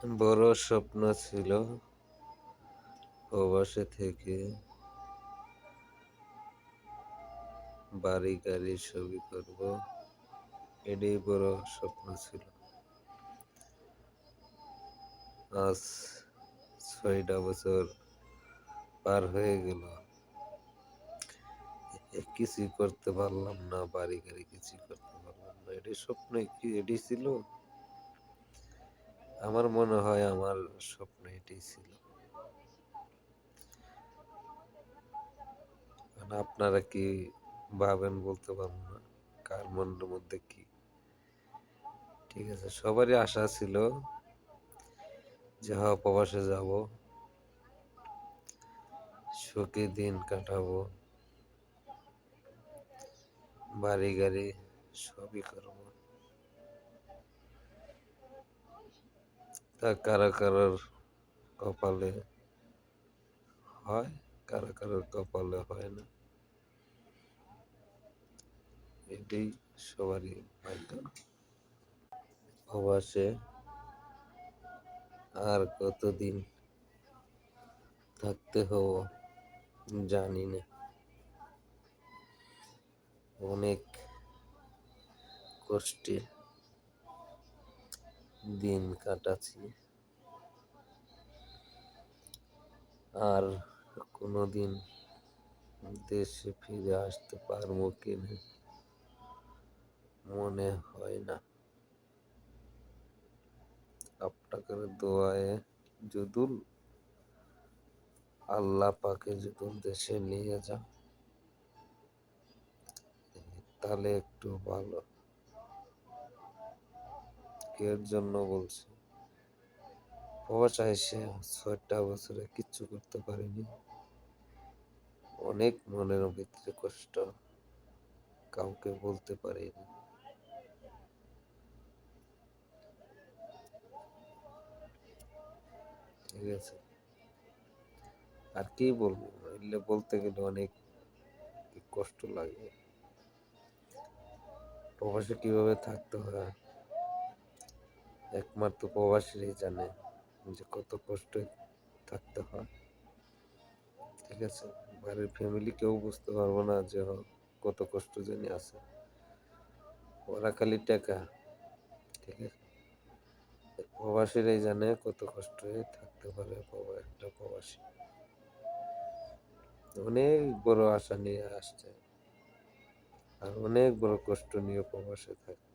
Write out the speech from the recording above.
বড় স্বপ্ন ছিল প্রবাসে থেকে বাড়ি গাড়ি সবই করব, এটাই বড় স্বপ্ন ছিল। আজ ৬টা বছর পার হয়ে গেল, কিছুই করতে পারলাম না, বাড়ি গাড়ি কিছুই করতে পারলাম না। এটাই স্বপ্ন কি এটি ছিল? আমার মনে হয় আমার স্বপ্ন এটাই ছিল। মানে আপনারা কি ভাবেন বলতে পারবো না, কার মনের মধ্যে কি। ঠিক আছে, সবারই আশা ছিল যে প্রবাসে যাব, সুখে দিন কাটাবো, বাড়ি গাড়ি সবই করবো। তা কারা কারোর কপালে হয়, কারা কারোর কপালে হয় না। এটাই সবারই ভাগ্য। প্রবাসে আর কতদিন থাকতে হবো জানি না। অনেক কষ্টে দিন কাটাচ্ছি, আর কোনোদিন দেশে ফিরে আসতে পারবো কিনা মনে হয় না। আপনাদের দোয়ায় যদি আল্লাহ পাকে যদি দেশে নিয়ে যান তাহলে একটু ভালো। এর জন্য বলছি, প্রবাসে এসে ৬টা বছরে কিচ্ছু করতে পারিনি, অনেক মনের ভিতরে কষ্ট, কাউকে বলতে পারিনি। ঠিক আছে, আর কি বলবো, এগুলো বলতে গেলে অনেক কষ্ট লাগে। প্রবাসে কিভাবে থাকতে হয় একমাত্র প্রবাসীরাই জানে, যে কত কষ্ট থাকতে হয়। ঠিক আছে, বাড়ির ফ্যামিলি কেউ বুঝতে পারবো না যে কত কষ্ট জানি আছে। ওরা খালি টাকা। ঠিক আছে, প্রবাসীরাই জানে কত কষ্টে থাকতে পারে একটা প্রবাসী। অনেক বড় আশা নিয়ে আসছে, আর অনেক বড় কষ্ট নিয়ে প্রবাসে থাকে।